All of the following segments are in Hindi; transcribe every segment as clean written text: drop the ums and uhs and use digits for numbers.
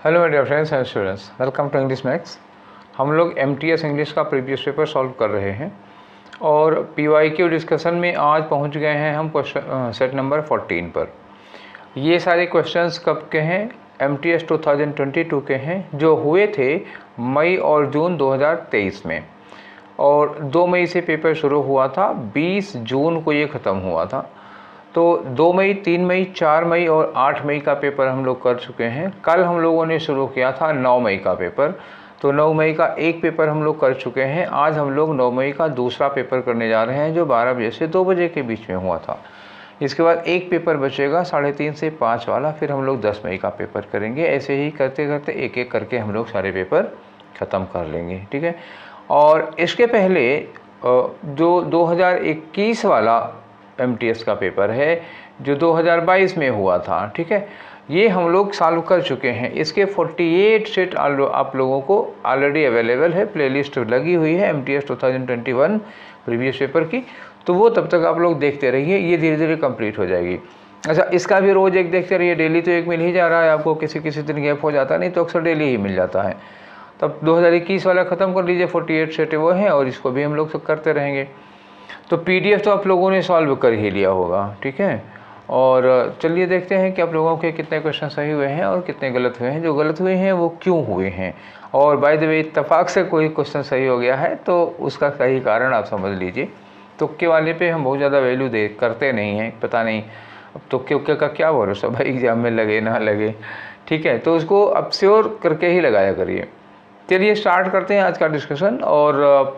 Hello my dear friends and students, welcome to English Max. हम लोग MTS इंग्लिश का प्रीवियस पेपर सॉल्व कर रहे हैं और PYQ डिस्कशन में आज पहुंच गए हैं हम क्वेश्चन सेट नंबर 14 पर। ये सारे क्वेश्चंस कब के हैं? MTS 2022 के हैं, जो हुए थे मई और जून 2023 में। और 2 मई से पेपर शुरू हुआ था, 20 जून को ये ख़त्म हुआ था। तो 2 मई, 3 मई, 4 मई और 8 मई का पेपर हम लोग कर चुके हैं। कल हम लोगों ने शुरू किया था 9 मई का पेपर, तो 9 मई का एक पेपर हम लोग कर चुके हैं। आज हम लोग 9 मई का दूसरा पेपर करने जा रहे हैं, जो 12 बजे से 2 बजे के बीच में हुआ था। इसके बाद एक पेपर बचेगा 3:30 से 5 वाला, फिर हम लोग 10 मई का पेपर करेंगे। ऐसे ही करते करते एक एक करके हम लोग सारे पेपर ख़त्म कर लेंगे, ठीक है। और इसके पहले जो 2021 वाला MTS का पेपर है, जो 2022 में हुआ था, ठीक है, ये हम लोग सॉल्व कर चुके हैं। इसके 48 सेट आप लोगों को ऑलरेडी अवेलेबल है, प्लेलिस्ट लगी हुई है MTS 2021 प्रीवियस पेपर की, तो वो तब तक आप लोग देखते रहिए, ये धीरे धीरे कंप्लीट हो जाएगी। अच्छा, इसका भी रोज़ एक देखते रहिए, डेली तो एक मिल ही जा रहा है आपको, किसी किसी दिन गैप हो जाता नहीं तो अक्सर डेली ही मिल जाता है। तब 2021 वाला ख़त्म कर लीजिए, 48 सेट वो हैं और इसको भी हम लोग करते रहेंगे। तो PDF तो आप लोगों ने सॉल्व कर ही लिया होगा, ठीक है। और चलिए देखते हैं कि आप लोगों के कितने क्वेश्चन सही हुए हैं और कितने गलत हुए हैं। जो गलत हुए हैं वो क्यों हुए हैं, और बाय द वे इत्तेफाक से कोई क्वेश्चन सही हो गया है तो उसका सही कारण आप समझ लीजिए। तुक्के वाले पे हम बहुत ज़्यादा वैल्यू करते नहीं हैं, पता नहीं अब तुक्के उक्के का क्या भरोसा भाई, एग्जाम में लगे ना लगे, ठीक है। तो उसको अब श्योर करके ही लगाया करिए। चलिए स्टार्ट करते हैं आज का डिस्कशन। और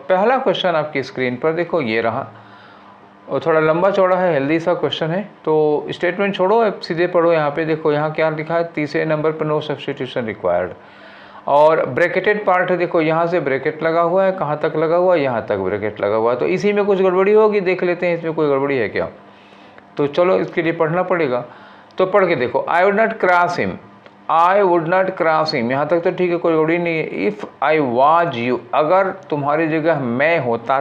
पहला क्वेश्चन आपकी स्क्रीन पर देखो, ये रहा, और थोड़ा लंबा चौड़ा है, हेल्दी सा क्वेश्चन है। तो स्टेटमेंट छोड़ो, अब सीधे पढ़ो। यहाँ पे देखो, यहाँ क्या लिखा है, तीसरे नंबर पर नो सब्स्टिट्यूशन रिक्वायर्ड। और ब्रैकेटेड पार्ट है, देखो यहाँ से ब्रैकेट लगा हुआ है, कहाँ तक लगा हुआ है, यहाँ तक ब्रैकेट लगा हुआ है। तो इसी में कुछ गड़बड़ी होगी, देख लेते हैं इसमें कोई गड़बड़ी है क्या। तो चलो इसके लिए पढ़ना पड़ेगा, तो पढ़ के देखो। I would not cross him, I would not cross him, यहाँ तक तो ठीक है, कोई गड़बड़ी नहीं है। इफ़ आई वाज यू, अगर तुम्हारी जगह मैं होता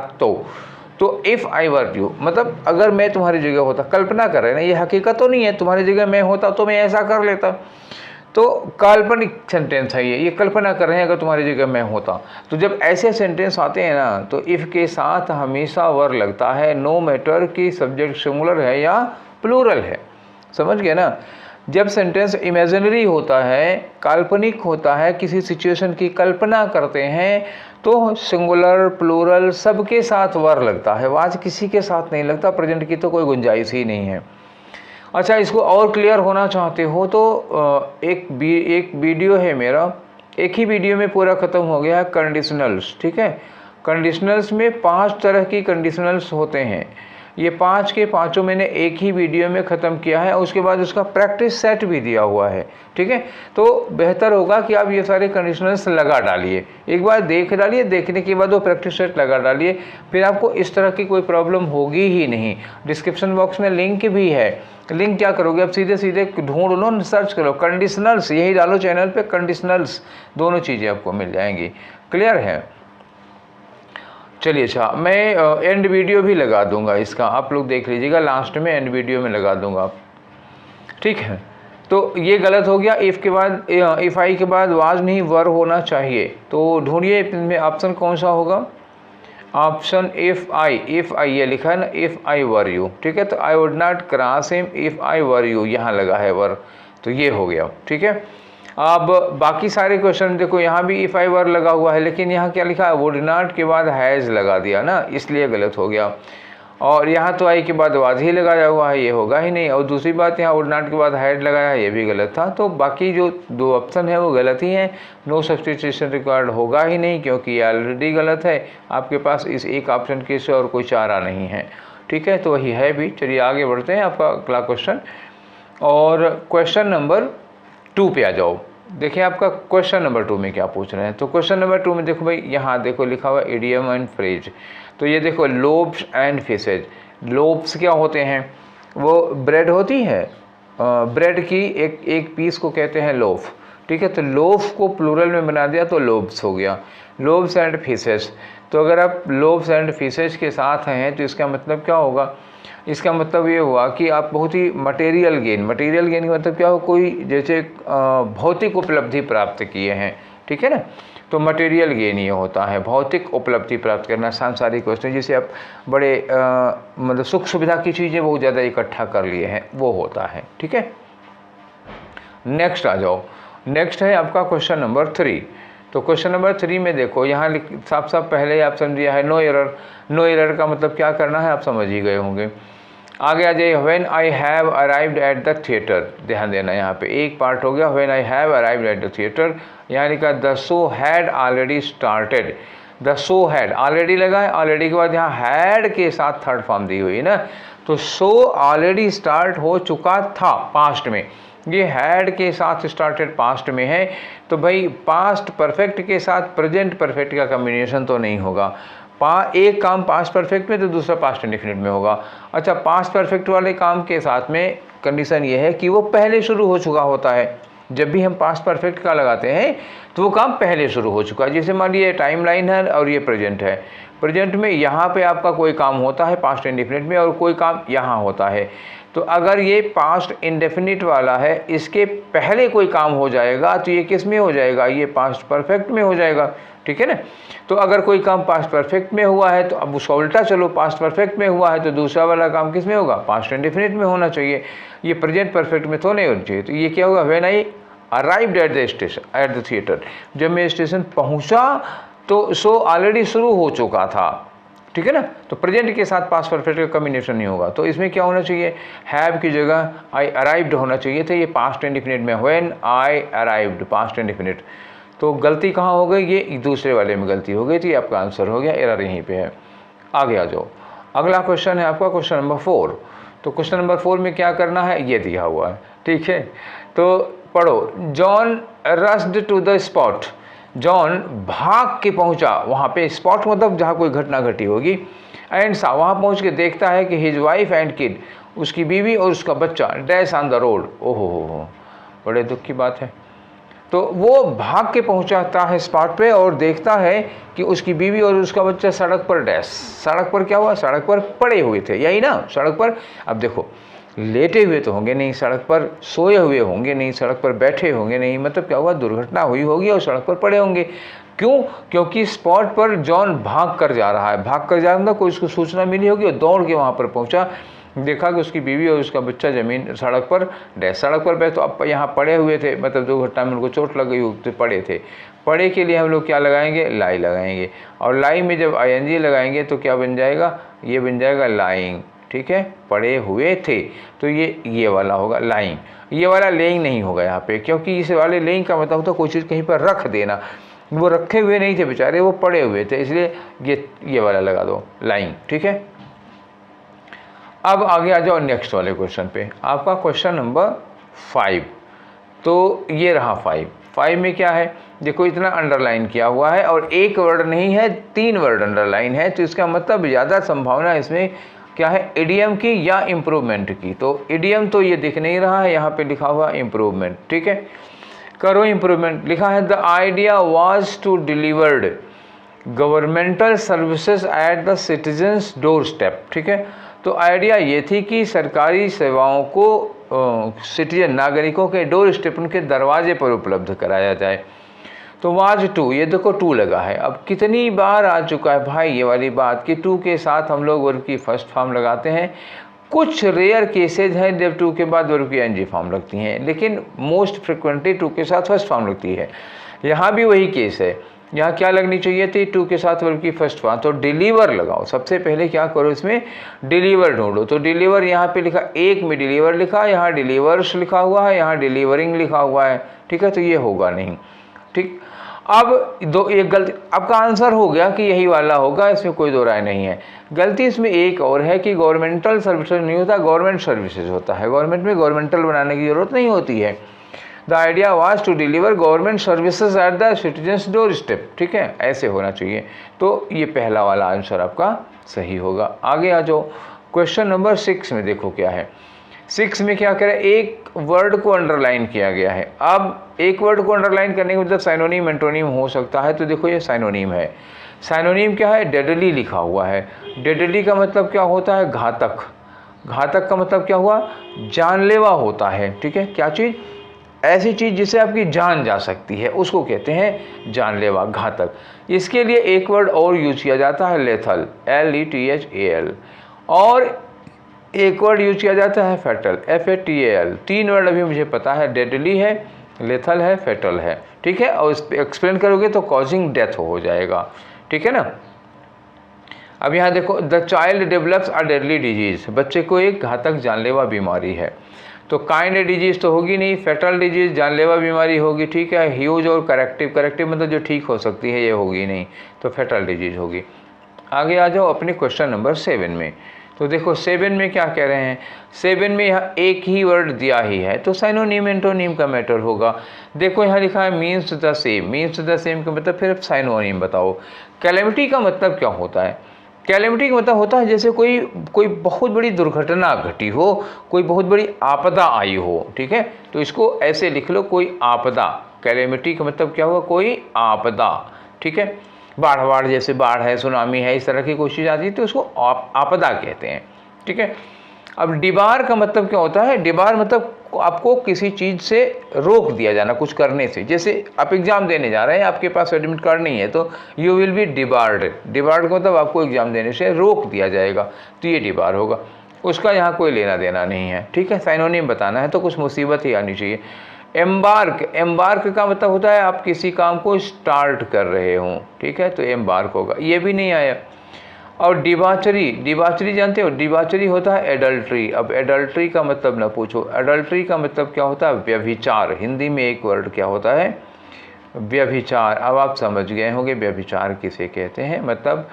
तो इफ़ आई वर यू मतलब अगर मैं तुम्हारी जगह होता, कल्पना कर रहे हैं ना, ये हकीकत तो नहीं है, तुम्हारी जगह मैं होता तो मैं ऐसा कर लेता। तो काल्पनिक सेंटेंस है ये कल्पना कर रहे हैं, अगर तुम्हारी जगह मैं होता। तो जब ऐसे सेंटेंस आते हैं ना, तो इफ़ के साथ हमेशा वर लगता है, नो मैटर कि सब्जेक्ट सिंगुलर है या प्लूरल है। समझ गए ना। जब सेंटेंस इमेजिनरी होता है, काल्पनिक होता है, किसी सिचुएशन की कल्पना करते हैं, तो सिंगुलर प्लूरल सबके साथ वर लगता है, आज किसी के साथ नहीं लगता। प्रेजेंट की तो कोई गुंजाइश ही नहीं है। अच्छा, इसको और क्लियर होना चाहते हो तो एक वीडियो है मेरा, एक ही वीडियो में पूरा ख़त्म हो गया है, कंडीशनल्स, ठीक है। कंडीशनल्स में 5 तरह की कंडीशनल्स होते हैं। ये 5 के 5 मैंने एक ही वीडियो में ख़त्म किया है, और उसके बाद उसका प्रैक्टिस सेट भी दिया हुआ है, ठीक है। तो बेहतर होगा कि आप ये सारे कंडीशनल्स लगा डालिए, एक बार देख डालिए, देखने के बाद वो प्रैक्टिस सेट लगा डालिए, फिर आपको इस तरह की कोई प्रॉब्लम होगी ही नहीं। डिस्क्रिप्शन बॉक्स में लिंक भी है, लिंक क्या करोगे, अब सीधे सीधे ढूंढ लो, सर्च करो कंडीशनल्स, यही डालो चैनल पे कंडीशनल्स, दोनों चीज़ें आपको मिल जाएंगी। क्लियर है। चलिए, अच्छा, मैं एंड वीडियो भी लगा दूंगा इसका, आप लोग देख लीजिएगा, लास्ट में एंड वीडियो में लगा दूंगा, ठीक है। तो ये गलत हो गया, इफ़ के बाद, इफ़ आई के बाद वाज नहीं वर होना चाहिए। तो ढूंढिए इसमें ऑप्शन कौन सा होगा। ऑप्शन इफ़ आई ये लिखा है ना, इफ़ आई वर यू, ठीक है। तो I would not cross him if I were you, यहाँ लगा है वर, तो ये हो गया, ठीक है। अब बाकी सारे क्वेश्चन देखो, यहाँ भी इफ़ आई वर लगा हुआ है, लेकिन यहाँ क्या लिखा है, वुड नॉट के बाद हैज़ लगा दिया ना, इसलिए गलत हो गया। और यहाँ तो आई के बाद वाज ही लगाया हुआ है, ये होगा ही नहीं। और दूसरी बात, यहाँ वुड नॉट के बाद हैड लगाया है, ये भी गलत था। तो बाकी जो 2 ऑप्शन है वो गलत ही हैं। नो सब्स्टिट्यूशन रिक्वायर्ड होगा ही नहीं, क्योंकि ये ऑलरेडी गलत है। आपके पास इस एक ऑप्शन के से और कोई चारा नहीं है, ठीक है। तो वही है भी। चलिए आगे बढ़ते हैं, आपका अगला क्वेश्चन। और क्वेश्चन नंबर 2 पे आ जाओ। देखिए आपका क्वेश्चन नंबर 2 में क्या पूछ रहे हैं। तो क्वेश्चन नंबर 2 में देखो भाई, यहाँ देखो लिखा हुआ इडियम एंड फ्रेज। तो ये देखो, लोब्स एंड फिशेज। लोब्स क्या होते हैं, वो ब्रेड होती है, ब्रेड की एक पीस को कहते हैं लोफ, ठीक है। तो लोफ को प्लूरल में बना दिया तो लोब्स हो गया। लोब्स एंड फिशेज, तो अगर आप लोब्स एंड फिशेज के साथ हैं तो इसका मतलब क्या होगा, इसका मतलब ये हुआ कि आप बहुत ही मटेरियल गेन का मतलब क्या हो, कोई जैसे भौतिक उपलब्धि प्राप्त किए हैं, ठीक है ना। तो मटेरियल गेन ये होता है, भौतिक उपलब्धि प्राप्त करना, सांसारिक वस्तु, जिसे आप बड़े मतलब सुख सुविधा की चीज़ें बहुत ज़्यादा इकट्ठा कर लिए हैं, वो होता है, ठीक है। नेक्स्ट आ जाओ, नेक्स्ट है आपका क्वेश्चन नंबर 3। तो क्वेश्चन नंबर 3 में देखो, यहाँ साफ साफ पहले ही आप समझिए है नो एरर। नो एरर का मतलब क्या करना है आप समझ ही गए होंगे। आगे आ जाइए, when I have arrived at the theatre, ध्यान देना यहाँ पे एक पार्ट हो गया, when I have arrived at the theatre, यहाँ लिखा the show had already started. The show had already लगा है, ऑलरेडी के बाद यहाँ हैड के साथ थर्ड फॉर्म दी हुई है ना, तो शो ऑलरेडी स्टार्ट हो चुका था पास्ट में, ये हैड के साथ स्टार्टेड पास्ट में है, तो भाई पास्ट परफेक्ट के साथ प्रेजेंट परफेक्ट का कम्बिनेशन तो नहीं होगा। एक काम पास्ट परफेक्ट में तो दूसरा पास्ट इंडेफिनिट में होगा। अच्छा, पास्ट परफेक्ट वाले काम के साथ में कंडीशन ये है कि वो पहले शुरू हो चुका होता है। जब भी हम पास्ट परफेक्ट का लगाते हैं तो वो काम पहले शुरू हो चुका है। जैसे मान लीजिए टाइम लाइन है और ये प्रेजेंट है, प्रेजेंट में यहाँ पे आपका कोई काम होता है पास्ट इंडेफिनिट में, और कोई काम यहाँ होता है। तो अगर ये पास्ट इंडेफिनिट वाला है, इसके पहले कोई काम हो जाएगा तो ये किस में हो जाएगा, ये पास्ट परफेक्ट में हो जाएगा, ठीक है ना। तो अगर कोई काम पास्ट परफेक्ट में हुआ है तो अब उसका उल्टा चलो, पास्ट परफेक्ट में हुआ है तो दूसरा वाला काम किस में होगा, पास्ट इंडेफिनिट में होना चाहिए, ये प्रेजेंट परफेक्ट में तो नहीं होना चाहिए। तो ये क्या होगा, when I arrived at the station at the theatre, जब मैं स्टेशन पहुंचा तो शो ऑलरेडी शुरू हो चुका था, ठीक है ना। तो प्रेजेंट के साथ पास्ट परफेक्ट का कम्बिनेशन नहीं होगा, तो इसमें क्या होना चाहिए, हैव की जगह आई अराइव्ड होना चाहिए था, ये पास्ट इंडेफिनिट में, when I arrived past indefinite. तो गलती कहाँ हो गई, ये दूसरे वाले में गलती हो गई थी, आपका आंसर हो गया, एरर यहीं पे है। आगे आ जाओ, अगला क्वेश्चन है आपका क्वेश्चन नंबर 4। तो क्वेश्चन नंबर 4 में क्या करना है, ये दिया हुआ है, ठीक है। तो पढ़ो, John rushed to the spot, John भाग के पहुंचा वहाँ पे, स्पॉट मतलब जहाँ कोई घटना घटी होगी, एंड सा वहाँ पहुँच के देखता है कि हिज वाइफ एंड किड, उसकी बीवी और उसका बच्चा, डैश ऑन द रोड, ओहो हो, बड़े दुख की बात है। तो वो भाग के पहुंचाता है स्पॉट पे और देखता है कि उसकी बीवी और उसका बच्चा सड़क पर डैश, सड़क पर क्या हुआ, सड़क पर पड़े हुए थे, यही ना, सड़क पर, अब देखो लेटे हुए तो होंगे नहीं, सड़क पर सोए हुए होंगे नहीं, सड़क पर बैठे होंगे नहीं, मतलब क्या हुआ, दुर्घटना हुई होगी और सड़क पर पड़े होंगे। क्यों, क्योंकि स्पॉट पर जॉन भाग कर जा रहा है, भाग कर जा रहा, कोई उसको सूचना मिली होगी और दौड़ के वहाँ पर पहुँचा, देखा कि उसकी बीवी और उसका बच्चा जमीन सड़क पर डैश, सड़क पर बैठ, तो अब यहाँ पड़े हुए थे, मतलब दुर्घटना में उनको चोट लग गई, तो पड़े थे। पड़े के लिए हम लोग क्या लगाएंगे, लाई लगाएंगे, और लाई में जब ING लगाएंगे तो क्या बन जाएगा, ये बन जाएगा लाइंग, ठीक है, पड़े हुए थे, तो ये वाला होगा लाइंग, ये वाला लेइंग नहीं होगा यहाँ पे, क्योंकि इस वाले लेइंग का मतलब होता है कोई चीज़ कहीं पर रख देना, वो रखे हुए नहीं थे बेचारे, वो पड़े हुए थे, इसलिए ये वाला लगा दो, लाइंग, ठीक है। अब आगे आ जाओ नेक्स्ट वाले क्वेश्चन पे, आपका क्वेश्चन नंबर 5। तो ये रहा 5 में क्या है, देखो इतना अंडरलाइन किया हुआ है और एक वर्ड नहीं है, 3 वर्ड अंडरलाइन है, तो इसका मतलब ज़्यादा संभावना इसमें क्या है, इडियम की या इम्प्रूवमेंट की। तो इडियम तो ये दिख नहीं रहा है, यहाँ पे लिखा हुआ इम्प्रूवमेंट, ठीक है, करो इम्प्रूवमेंट, लिखा है the idea was to delivered governmental services at the citizens door step, ठीक है। तो आइडिया ये थी कि सरकारी सेवाओं को सिटीजन नागरिकों के डोर स्टेप, उनके दरवाजे पर उपलब्ध कराया जाए। तो वाज टू, ये देखो टू लगा है, अब कितनी बार आ चुका है भाई ये वाली बात कि टू के साथ हम लोग वर्ब की फर्स्ट फॉर्म लगाते हैं। कुछ रेयर केसेज हैं जब टू के बाद वर्ब की ING फॉर्म लगती हैं, लेकिन मोस्ट फ्रिक्वेंटली टू के साथ फर्स्ट फॉर्म लगती है। यहाँ भी वही केस है, यहाँ क्या लगनी चाहिए थी, टू के साथ वर्ब की फर्स्ट फॉर्म, तो डिलीवर लगाओ, सबसे पहले क्या करो, इसमें डिलीवर ढूंढो। तो डिलीवर यहाँ पे लिखा, एक में डिलीवर लिखा, यहाँ डिलीवर्स लिखा हुआ है, यहाँ डिलीवरिंग लिखा हुआ है, ठीक है, तो ये होगा नहीं, ठीक। अब एक गलती, आपका आंसर हो गया कि यही वाला होगा, इसमें कोई दो राय नहीं है। गलती इसमें एक और है कि गवर्नमेंटल सर्विसेज नहीं होता, गवर्नमेंट सर्विसेज होता है, गवर्नमेंट में गवर्नमेंटल बनाने की जरूरत नहीं होती है। The idea was to deliver government services at the citizens door step, ठीक है, ऐसे होना चाहिए। तो ये पहला वाला आंसर आपका सही होगा। आगे आ जाओ, क्वेश्चन नंबर 6 में देखो क्या है। 6 में क्या करें, एक वर्ड को अंडरलाइन किया गया है। अब एक वर्ड को अंडरलाइन करने का मतलब साइनोनिम एंटोनिम हो सकता है, तो देखो ये साइनोनिम है। साइनोनिम क्या है, डेडली लिखा हुआ है। डेडली का मतलब क्या होता है, घातक, घातक का मतलब क्या हुआ, जानलेवा होता है, ठीक है। क्या चीज़, ऐसी चीज़ जिससे आपकी जान जा सकती है उसको कहते हैं जानलेवा, घातक। इसके लिए एक वर्ड और यूज किया जाता है, लेथल, LETHAL, और एक वर्ड यूज किया जाता है फैटल, FATAL। 3 वर्ड अभी मुझे पता है, डेडली है, लेथल है, फैटल है, ठीक है। और इस पर एक्सप्लेन करोगे तो कॉजिंग डेथ हो जाएगा, ठीक है ना। अब यहाँ देखो, the child develops a deadly disease, बच्चे को एक घातक जानलेवा बीमारी है। तो काइंड डिजीज तो होगी नहीं, फैटल डिजीज जानलेवा बीमारी होगी, ठीक है। ह्यूज और करेक्टिव मतलब जो ठीक हो सकती है, ये होगी नहीं, तो फैटल डिजीज होगी। आगे आ जाओ अपने क्वेश्चन नंबर 7 में। तो देखो 7 में क्या कह रहे हैं, 7 में यहाँ एक ही वर्ड दिया ही है, तो साइनोनिम एंटोनिम का मैटर होगा। देखो यहाँ लिखा है means the same, means the same का मतलब फिर साइनोनिम बताओ। कैलेमिटी का मतलब क्या होता है, कैलेमिटी का मतलब होता है जैसे कोई बहुत बड़ी दुर्घटना घटी हो, कोई बहुत बड़ी आपदा आई हो, ठीक है। तो इसको ऐसे लिख लो, कोई आपदा। कैलेमिटी का मतलब क्या हुआ, कोई आपदा, ठीक है। बाढ़ जैसे बाढ़ है, सुनामी है, इस तरह की कोई चीज़ आती है तो उसको आपदा कहते हैं, ठीक है। अब डिबार का मतलब क्या होता है, डिबार मतलब आपको किसी चीज़ से रोक दिया जाना, कुछ करने से। जैसे आप एग्ज़ाम देने जा रहे हैं, आपके पास एडमिट कार्ड नहीं है, तो you will be debarred. Debarred का मतलब आपको एग्ज़ाम देने से रोक दिया जाएगा, तो ये डिबार होगा। उसका यहाँ कोई लेना देना नहीं है, ठीक है। साइनोनिम बताना है तो कुछ मुसीबत ही आनी चाहिए। एम्बार्क, एम्बार्क का मतलब होता है आप किसी काम को स्टार्ट कर रहे हों, ठीक है, तो एम्बार्क होगा, ये भी नहीं आया। और डिबाचरी, डिबाचरी जानते हो, डिबाचरी होता है एडल्ट्री। अब एडल्ट्री का मतलब ना पूछो, एडल्ट्री का मतलब क्या होता है, व्यभिचार। हिंदी में एक वर्ड क्या होता है, व्यभिचार। अब आप समझ गए होंगे व्यभिचार किसे कहते हैं। मतलब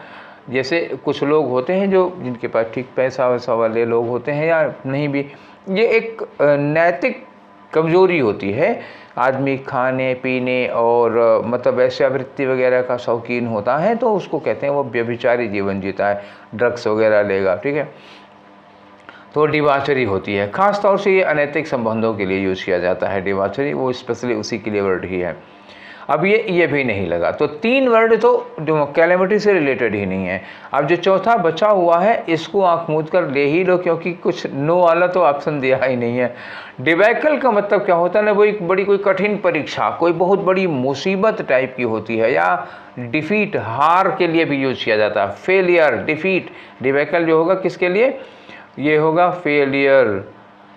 जैसे कुछ लोग होते हैं जो जिनके पास ठीक पैसा वैसा वाले लोग होते हैं या नहीं भी, ये एक नैतिक कमजोरी होती है। आदमी खाने पीने और मतलब वेश्यावृत्ति वगैरह का शौकीन होता है, तो उसको कहते हैं वो व्यभिचारी जीवन जीता है, ड्रग्स वगैरह लेगा, ठीक है। तो डिबाचरी होती है। खास तौर से ये अनैतिक संबंधों के लिए यूज़ किया जाता है डिबाचरी, वो स्पेशली उसी के लिए वर्ड ही है। अब ये भी नहीं लगा, तो 3 वर्ड तो कैलेमिटी से रिलेटेड ही नहीं है। अब जो चौथा बचा हुआ है इसको आंख मूंद कर ले ही लो, क्योंकि कुछ नो वाला तो ऑप्शन दिया ही नहीं है। डिबैकल का मतलब क्या होता है ना, वो एक बड़ी कोई कठिन परीक्षा, कोई बहुत बड़ी मुसीबत टाइप की होती है, या डिफीट, हार के लिए भी यूज किया जाता है। फेलियर, डिफीट, डिबैकल जो होगा किसके लिए, ये होगा फेलियर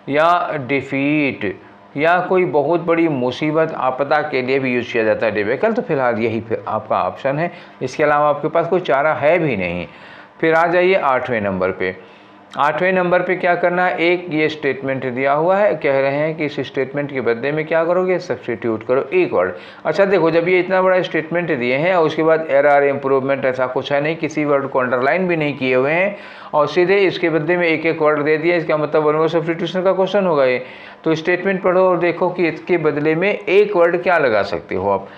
या डिफीट, या कोई बहुत बड़ी मुसीबत आपदा के लिए भी यूज़ किया जाता है डिबैकल। तो फिलहाल यही फिर आपका ऑप्शन है, इसके अलावा आपके पास कोई चारा है भी नहीं। फिर आ जाइए 8वें नंबर पे। 8वें नंबर पे क्या करना है, एक ये स्टेटमेंट दिया हुआ है, कह रहे हैं कि इस स्टेटमेंट के बदले में क्या करोगे, सब्स्टिट्यूट करो एक वर्ड। अच्छा देखो, जब ये इतना बड़ा स्टेटमेंट दिए हैं और उसके बाद एरर, इम्प्रूवमेंट ऐसा कुछ है नहीं, किसी वर्ड को अंडरलाइन भी नहीं किए हुए हैं, और सीधे इसके बदले में एक एक वर्ड दे दिया, इसका मतलब वन वर्ड सब्स्टिट्यूशन का क्वेश्चन होगा ये। तो स्टेटमेंट पढ़ो और देखो कि इसके बदले में एक वर्ड क्या लगा सकते हो आप।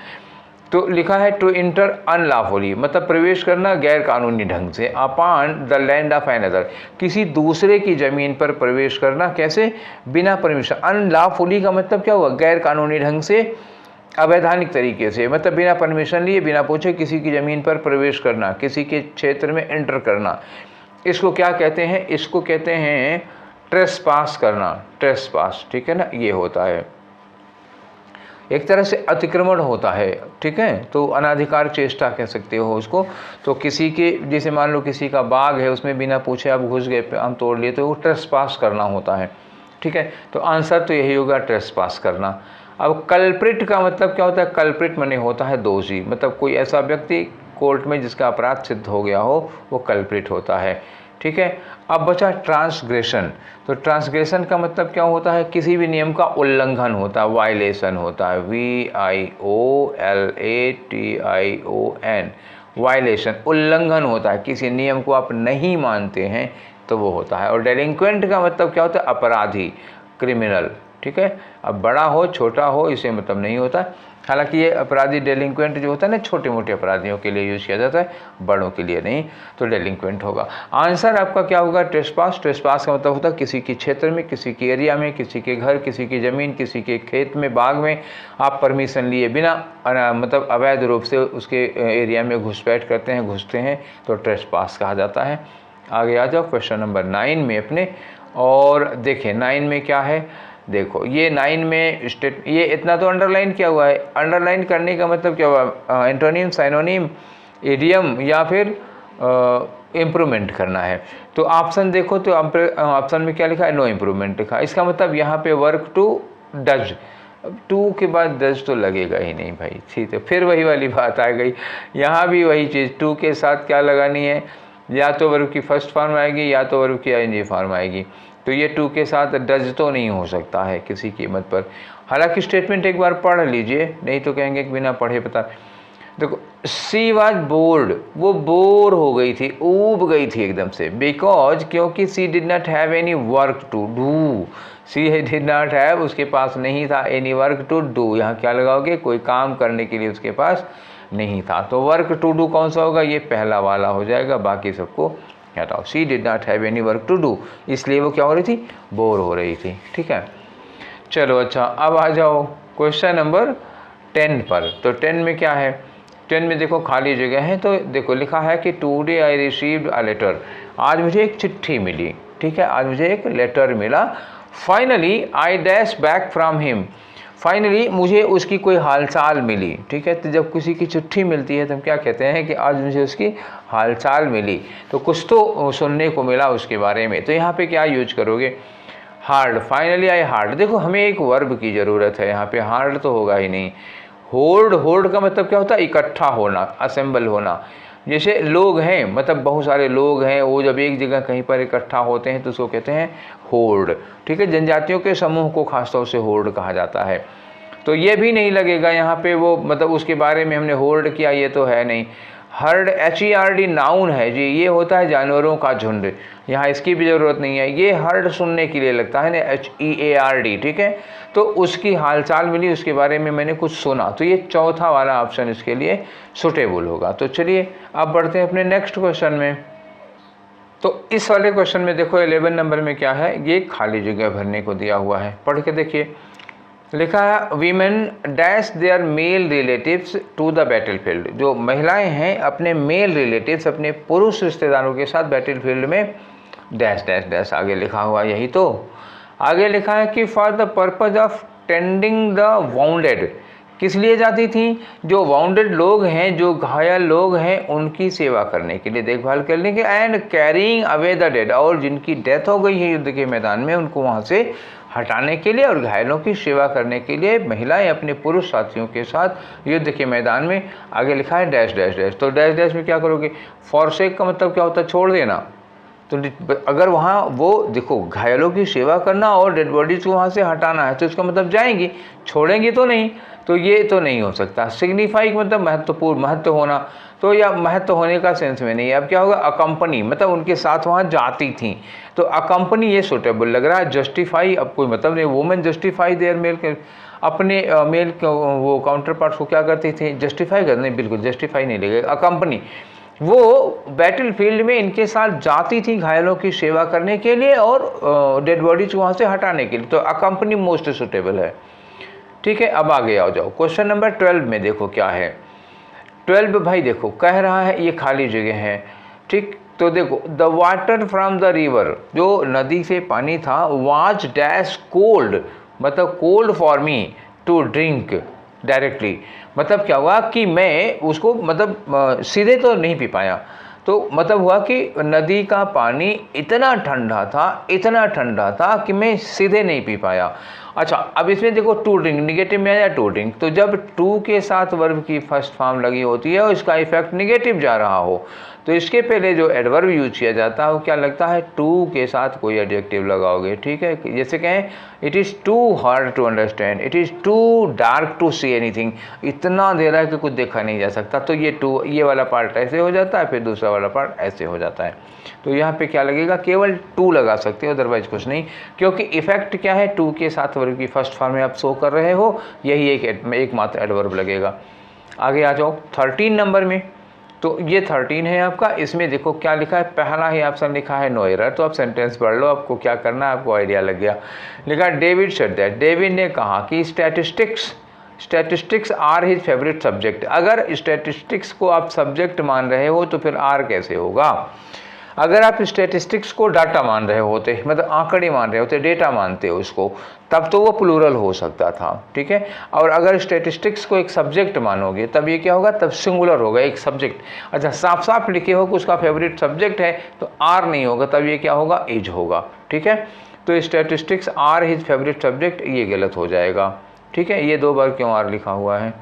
तो लिखा है टू इंटर अनलॉफुली, मतलब प्रवेश करना गैर कानूनी ढंग से। Upon the land of another, किसी दूसरे की ज़मीन पर प्रवेश करना, कैसे, बिना परमिशन। अनलॉफुली का मतलब क्या हुआ, गैर कानूनी ढंग से, अवैधानिक तरीके से, मतलब बिना परमिशन लिए, बिना पूछे किसी की ज़मीन पर प्रवेश करना, किसी के क्षेत्र में एंटर करना। इसको क्या कहते हैं, इसको कहते हैं ट्रेसपास करना, ट्रेसपास, ठीक है ना, ये होता है। एक तरह से अतिक्रमण होता है, ठीक है। तो अनाधिकार चेष्टा कह सकते हो उसको। तो किसी के, जैसे मान लो किसी का बाग है, उसमें बिना पूछे आप घुस गए, हम तोड़ लिए, तो वो ट्रेसपास करना होता है, ठीक है। तो आंसर तो यही होगा, ट्रेसपास करना। अब कल्प्रिट का मतलब क्या होता है, कल्प्रिट माने होता है दोषी, मतलब कोई ऐसा व्यक्ति कोर्ट में जिसका अपराध सिद्ध हो गया हो, वो कल्प्रिट होता है, ठीक है। अब बचा ट्रांसग्रेशन। तो ट्रांसग्रेशन का मतलब क्या होता है, किसी भी नियम का उल्लंघन होता है, वायलेशन होता है, VIOLATION, वायलेशन, उल्लंघन होता है, किसी नियम को आप नहीं मानते हैं तो वो होता है। और डेलिंक्वेंट का मतलब क्या होता है, अपराधी, क्रिमिनल, ठीक है। अब बड़ा हो छोटा हो इसे मतलब नहीं होता। हालांकि ये अपराधी डेलिंक्वेंट जो होता है ना, छोटे मोटे अपराधियों के लिए यूज़ किया जाता है, बड़ों के लिए नहीं, तो डेलिंक्वेंट होगा। आंसर आपका क्या होगा, ट्रेसपास। ट्रेसपास का मतलब होता है किसी के क्षेत्र में, किसी के एरिया में, किसी के घर, किसी की ज़मीन, किसी के खेत में, बाग में आप परमिशन लिए बिना मतलब अवैध रूप से उसके एरिया में घुसपैठ करते हैं, घुसते हैं, तो ट्रेसपास कहा जाता है। आगे आ जाओ क्वेश्चन नंबर 9 में अपने। और देखिए 9 में क्या है, देखो ये 9 में ये इतना तो अंडरलाइन किया हुआ है। अंडरलाइन करने का मतलब क्या हुआ, एंटोनिम, साइनोनिम, इडियम या फिर इम्प्रूवमेंट करना है। तो ऑप्शन देखो तो ऑप्शन में क्या लिखा है, नो इम्प्रूवमेंट लिखा। इसका मतलब यहाँ पे वर्क टू डज, टू के बाद डज तो लगेगा ही नहीं भाई, ठीक है। फिर वही वाली बात आ गई, यहाँ भी वही चीज़, टू के साथ क्या लगानी है, या तो वर्ब की फर्स्ट फॉर्म आएगी या तो वर्ब की आईएनजी फॉर्म आएगी। तो ये टू के साथ डज तो नहीं हो सकता है किसी कीमत पर। हालांकि स्टेटमेंट एक बार पढ़ लीजिए, नहीं तो कहेंगे कि बिना पढ़े पता। देखो सी वाज बोर्ड, वो बोर हो गई थी, ऊब गई थी एकदम से, बिकॉज क्योंकि she did not have any work to do. She did not have, उसके पास नहीं था, एनी वर्क टू डू, यहाँ क्या लगाओगे, कोई काम करने के लिए उसके पास नहीं था। तो वर्क टू डू कौन सा होगा, ये पहला वाला हो जाएगा, बाकी सबको हटाओ। She did not have any work to do, इसलिए वो क्या हो रही थी, बोर हो रही थी, ठीक है। चलो अच्छा, अब आ जाओ क्वेश्चन नंबर 10 पर। तो 10 में क्या है, 10 में देखो खाली जगह है। तो देखो लिखा है कि today I received a letter, आज मुझे एक चिट्ठी मिली, ठीक है, आज मुझे एक लेटर मिला। Finally I dash back from him, finally मुझे उसकी कोई हालचाल मिली, ठीक है। तो जब किसी की चिट्ठी मिलती है तो हम क्या कहते हैं कि आज मुझे उसकी हालचाल मिली, तो कुछ तो सुनने को मिला उसके बारे में। तो यहाँ पे क्या यूज करोगे, हार्ड, फाइनली आई हार्ड। देखो हमें एक वर्ब की ज़रूरत है, यहाँ पे हार्ड तो होगा ही नहीं। होल्ड, होल्ड का मतलब क्या होता है, इकट्ठा होना, असेंबल होना। जैसे लोग हैं, मतलब बहुत सारे लोग हैं, वो जब एक जगह कहीं पर इकट्ठा होते हैं तो उसको कहते हैं होल्ड, ठीक है। जनजातियों के समूह को खासतौर से होल्ड कहा जाता है। तो ये भी नहीं लगेगा यहाँ पे, वो मतलब उसके बारे में हमने होल्ड किया, ये तो है नहीं। हर्ड, HERD नाउन है जी, ये होता है जानवरों का झुंड, यहाँ इसकी भी ज़रूरत नहीं है। ये हर्ड सुनने के लिए लगता है ना, HEARD, ठीक है। तो उसकी हालचाल मिली, उसके बारे में मैंने कुछ सुना, तो ये चौथा वाला ऑप्शन इसके लिए सुटेबल होगा। तो चलिए अब बढ़ते हैं अपने नेक्स्ट क्वेश्चन में। तो इस वाले क्वेश्चन में देखो 11 नंबर में क्या है, ये खाली जगह भरने को दिया हुआ है, पढ़ के देखिए। लिखा है women dash their male relatives to the battlefield, जो महिलाएं हैं अपने मेल रिलेटिव्स, अपने पुरुष रिश्तेदारों के साथ बैटलफील्ड में डैश डैश डैश, आगे लिखा हुआ यही तो। आगे लिखा है कि for the purpose of tending the bounded, किस लिए जाती थी, जो वाउंडेड लोग हैं, जो घायल लोग हैं, उनकी सेवा करने के लिए, देखभाल करने के, and carrying away the dead, और जिनकी डेथ हो गई है युद्ध के मैदान में उनको वहाँ से हटाने के लिए और घायलों की सेवा करने के लिए महिलाएं अपने पुरुष साथियों के साथ युद्ध के मैदान में। आगे लिखा है डैश डैश डैश, तो डैश डैश में क्या करोगे, फॉरसेक का मतलब क्या होता है, छोड़ देना। तो अगर वहाँ वो देखो घायलों की सेवा करना और डेड बॉडीज को वहाँ से हटाना है, तो इसका मतलब जाएंगी, छोड़ेंगी तो नहीं, तो ये तो नहीं हो सकता। सिग्निफाई मतलब महत्वपूर्ण, महत्व होना, तो या महत्व होने का सेंस में नहीं है। अब क्या होगा, अकम्पनी मतलब उनके साथ वहाँ जाती थी, तो अकम्पनी ये सुटेबल लग रहा है। जस्टिफाई अब कोई मतलब नहीं, वुमेन जस्टिफाई देयर मेल के अपने मेल वो काउंटर पार्ट्स को क्या करती थी, जस्टिफाई करने, बिल्कुल जस्टिफाई नहीं लगेगा। अकम्पनी वो बैटलफील्ड में इनके साथ जाती थी घायलों की सेवा करने के लिए और डेड बॉडीज वहाँ से हटाने के लिए, तो अकम्पनी मोस्ट सुटेबल है, ठीक है। अब आगे आ जाओ, क्वेश्चन नंबर 12 में देखो क्या है। 12 भाई देखो कह रहा है, ये खाली जगह है, ठीक। तो देखो the water from the river, जो नदी से पानी था, वाज डैश कोल्ड, मतलब cold for me to drink directly, मतलब क्या हुआ कि मैं उसको मतलब सीधे तो नहीं पी पाया। तो मतलब हुआ कि नदी का पानी इतना ठंडा था, इतना ठंडा था कि मैं सीधे नहीं पी पाया। अच्छा अब इसमें देखो टू ड्रिंक, निगेटिव में आया टू ड्रिंक, तो जब टू के साथ वर्ब की फर्स्ट फॉर्म लगी होती है और इसका इफेक्ट निगेटिव जा रहा हो, तो इसके पहले जो एडवर्ब यूज किया जाता है वो क्या लगता है, टू के साथ कोई एडजेक्टिव लगाओगे, ठीक है। जैसे कहें it is too hard to understand, it is too dark to see anything, इतना अंधेरा है कि कुछ देखा नहीं जा सकता, तो ये टू, ये वाला पार्ट ऐसे हो जाता है, फिर दूसरा वाला पार्ट ऐसे हो जाता है। तो यहाँ पे क्या लगेगा, केवल टू लगा सकते हो, अदरवाइज कुछ नहीं, क्योंकि इफेक्ट क्या है, टू के साथ वर्ब की फर्स्ट फॉर्म में आप शो कर रहे हो, यही एक मात्र एडवर्ब लगेगा। आगे आ जाओ 13 नंबर में, तो ये 13 है आपका। इसमें देखो क्या लिखा है, पहला ही ऑप्शन लिखा है नो एरर, तो आप सेंटेंस पढ़ लो, आपको क्या करना है आपको आइडिया लग गया। लिखा डेविड सेड दैट, डेविड ने कहा कि statistics are his favourite subject. अगर स्टैटिस्टिक्स को आप सब्जेक्ट मान रहे हो तो फिर आर कैसे होगा। अगर आप स्टैटिस्टिक्स को डाटा मान रहे होते, मतलब आंकड़े मान रहे होते, डेटा मानते हो उसको, तब तो वो प्लूरल हो सकता था, ठीक है। और अगर स्टैटिस्टिक्स को एक सब्जेक्ट मानोगे तब ये क्या होगा, तब सिंगुलर होगा, एक सब्जेक्ट। अच्छा, साफ साफ लिखे हो कि उसका फेवरेट सब्जेक्ट है तो आर नहीं होगा, तब ये क्या होगा, इज होगा, ठीक है। तो statistics are his favourite subject, ये गलत हो जाएगा, ठीक है। ये 2 बार क्यों आर लिखा हुआ है,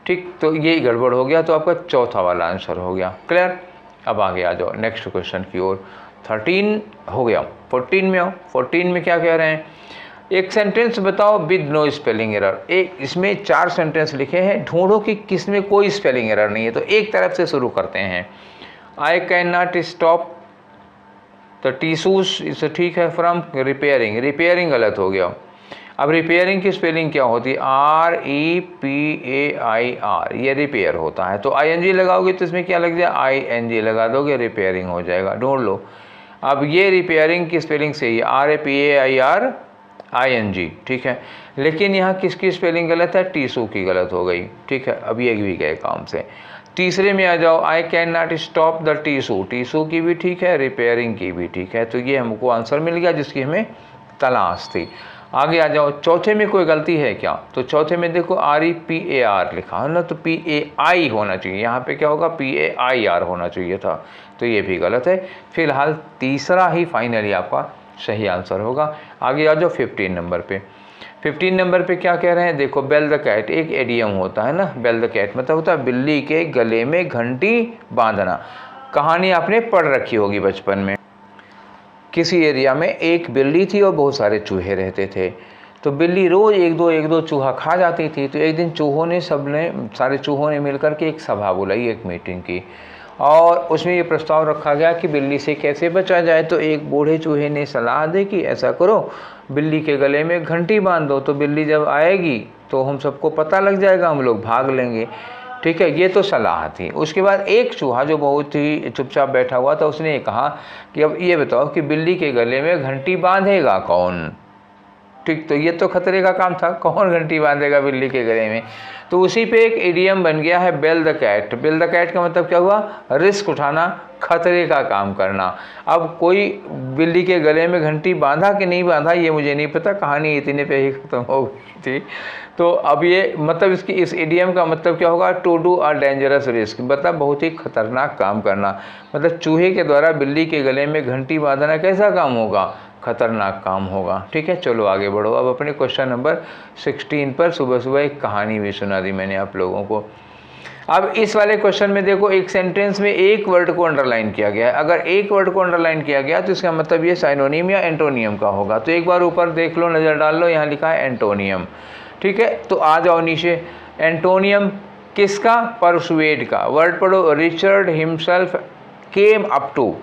ठीक, तो ये गड़बड़ हो गया, तो आपका चौथा वाला आंसर हो गया। क्लियर। अब आगे आ जाओ नेक्स्ट क्वेश्चन की ओर। 13 हो गया, 14 में आओ। 14 में क्या कह रहे हैं, एक सेंटेंस बताओ विद नो स्पेलिंग एरर। एक इसमें 4 सेंटेंस लिखे हैं, ढूंढो कि किसमें कोई स्पेलिंग एरर नहीं है। तो एक तरफ से शुरू करते हैं। I can not stop the tissues, इसे ठीक है, फ्रॉम रिपेयरिंग। रिपेयरिंग गलत हो गया। अब रिपेयरिंग की स्पेलिंग क्या होती है, REPAIR, ये रिपेयर होता है। तो ING लगाओगे तो इसमें क्या लग जाए, ING लगा दोगे, रिपेयरिंग हो जाएगा। ढूंढ लो। अब ये रिपेयरिंग की स्पेलिंग सही है, RAPAIRING, ठीक है। लेकिन यहाँ किसकी स्पेलिंग गलत है, टीसू की गलत हो गई, ठीक है। अब ये भी गए काम से। तीसरे में आ जाओ, I can not stop the tissue. Tissue की भी ठीक है, रिपेयरिंग की भी ठीक है। तो ये हमको आंसर मिल गया जिसकी हमें तलाश थी। आगे आ जाओ, चौथे में कोई गलती है क्या, तो चौथे में देखो REPAR लिखा है ना, तो PAI होना चाहिए, यहाँ पे क्या होगा, PAIR होना चाहिए था, तो ये भी गलत है। फिलहाल तीसरा ही फाइनली आपका सही आंसर होगा। आगे आ जाओ 15 नंबर पे। 15 नंबर पे क्या कह रहे हैं, देखो बेल द कैट, एक एडियम होता है ना, बेल द कैट मतलब होता है बिल्ली के गले में घंटी बांधना। कहानी आपने पढ़ रखी होगी बचपन में। किसी एरिया में एक बिल्ली थी और बहुत सारे चूहे रहते थे। तो बिल्ली रोज़ एक दो चूहा खा जाती थी। तो एक दिन सारे चूहों ने मिलकर के एक सभा बुलाई, एक मीटिंग की, और उसमें ये प्रस्ताव रखा गया कि बिल्ली से कैसे बचा जाए। तो एक बूढ़े चूहे ने सलाह दी कि ऐसा करो, बिल्ली के गले में घंटी बांध दो, तो बिल्ली जब आएगी तो हम सबको पता लग जाएगा, हम लोग भाग लेंगे, ठीक है। ये तो सलाह थी। उसके बाद एक चूहा जो बहुत ही चुपचाप बैठा हुआ था, उसने कहा कि अब ये बताओ कि बिल्ली के गले में घंटी बांधेगा कौन, ठीक। तो ये तो खतरे का काम था, कौन घंटी बांधेगा बिल्ली के गले में। तो उसी पे एक इडियम बन गया है bell the cat. Bell the cat का मतलब क्या हुआ, रिस्क उठाना, खतरे का काम करना। अब कोई बिल्ली के गले में घंटी बांधा कि नहीं बांधा ये मुझे नहीं पता, कहानी इतने पे ही खत्म हो गई थी। तो अब ये मतलब इस इडियम का मतलब क्या होगा, to do a dangerous risk, मतलब बहुत ही खतरनाक काम करना। मतलब चूहे के द्वारा बिल्ली के गले में घंटी बांधना कैसा काम होगा, खतरनाक काम होगा, ठीक है। चलो आगे बढ़ो। अब अपने क्वेश्चन नंबर 16 पर सुबह सुबह एक कहानी भी सुना दी मैंने आप लोगों को। अब इस वाले क्वेश्चन में देखो, एक सेंटेंस में एक वर्ड को अंडरलाइन किया गया है। अगर एक वर्ड को अंडरलाइन किया गया तो इसका मतलब ये साइनोनिम या एंटोनियम का होगा। तो एक बार ऊपर देख लो, नज़र डाल लो, यहाँ लिखा है एंटोनियम, ठीक है। तो आ जाओ नीचे, एंटोनियम किसका, परसुएड का। वर्ड पढ़ो, Richard himself came up to.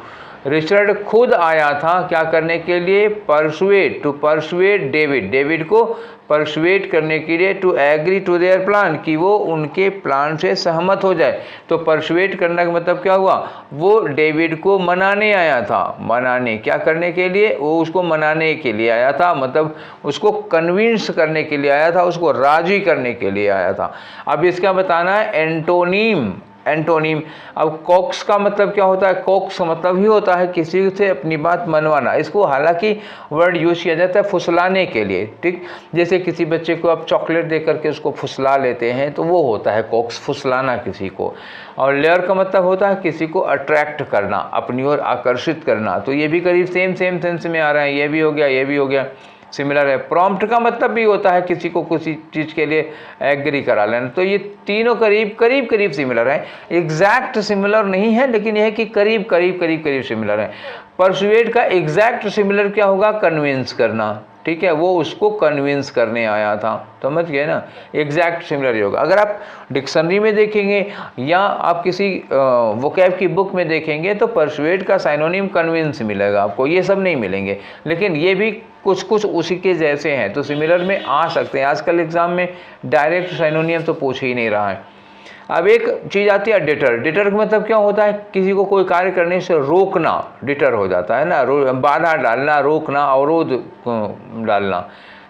Richard खुद आया था क्या करने के लिए, persuade, to persuade David, David को परसुएड करने के लिए, to agree to their plan, कि वो उनके प्लान से सहमत हो जाए। तो परसुएड करने का मतलब क्या हुआ, वो डेविड को मनाने आया था। मनाने, क्या करने के लिए, वो उसको मनाने के लिए आया था, मतलब उसको कन्विंस करने के लिए आया था, उसको राजी करने के लिए आया था। अब इसका बताना है एंटोनिम। एंटोनिम, अब कॉक्स का मतलब क्या होता है, कॉक्स मतलब ही होता है किसी से अपनी बात मनवाना। इसको हालांकि वर्ड यूज किया जाता है फुसलाने के लिए, ठीक। जैसे किसी बच्चे को आप चॉकलेट दे करके उसको फुसला लेते हैं, तो वो होता है कॉक्स, फुसलाना किसी को। और लेयर का मतलब होता है किसी को अट्रैक्ट करना, अपनी ओर आकर्षित करना। तो ये भी करीब सेम सेंस में आ रहा है, ये भी हो गया, ये भी हो गया, सिमिलर है। प्रॉम्प्ट का मतलब भी होता है किसी को किसी चीज़ के लिए एग्री करा लेना। तो ये तीनों करीब सिमिलर है, एग्जैक्ट सिमिलर नहीं है, लेकिन यह है कि करीब सिमिलर है। परसुएड का एग्जैक्ट सिमिलर क्या होगा, कन्विंस करना, ठीक है। वो उसको कन्विंस करने आया था, समझ गए ना, एग्जैक्ट सिमिलर ही होगा। अगर आप डिक्शनरी में देखेंगे या आप किसी वोकैब की बुक में देखेंगे तो परसुएड का साइनोनिम कन्विंस मिलेगा आपको, ये सब नहीं मिलेंगे। लेकिन ये भी कुछ उसी के जैसे हैं, तो सिमिलर में आ सकते हैं। आजकल एग्जाम में डायरेक्ट साइनोनियम तो पूछ ही नहीं रहा है। अब एक चीज़ आती है डिटर। डिटर का मतलब क्या होता है, किसी को कोई कार्य करने से रोकना, डिटर हो जाता है ना, बाधा डालना, रोकना, अवरोध डालना।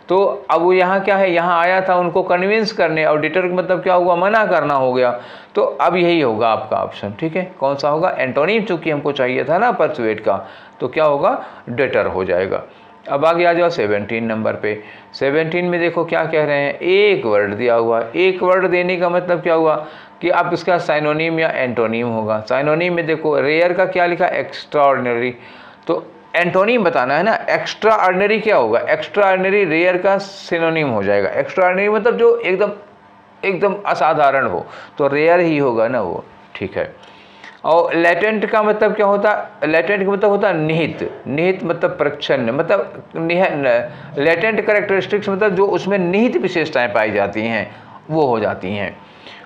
तो अब वो यहाँ क्या है, यहाँ आया था उनको कन्विंस करने, और डिटर का मतलब क्या हुआ, मना करना हो गया। तो अब यही होगा आपका ऑप्शन, ठीक है। कौन सा होगा, एंटोनिम चूंकि हमको चाहिए था ना परसुएड का, तो क्या होगा, डिटर हो जाएगा। अब आगे आ जाओ 17 नंबर पे। 17 में देखो क्या कह रहे हैं, एक वर्ड दिया हुआ। एक वर्ड देने का मतलब क्या हुआ कि आप इसका साइनोनिम या एंटोनिम होगा। साइनोनिम में देखो रेयर का क्या लिखा, एक्स्ट्रा ऑर्डिनरी, तो एंटोनिम बताना है ना। एक्स्ट्रा ऑर्डिनरी क्या होगा, एक्स्ट्रा ऑर्डिनरी रेयर का सिनोनिम हो जाएगा। एक्स्ट्रा ऑर्डिनरी मतलब जो एकदम असाधारण हो, तो रेयर ही होगा ना वो, ठीक है। और लेटेंट का मतलब क्या होता है, लेटेंट का मतलब होता है निहित। निहित मतलब प्रच्छन्न, मतलब लेटेंट कैरेक्टरिस्टिक्स मतलब जो उसमें निहित विशेषताएं पाई जाती हैं वो हो जाती हैं।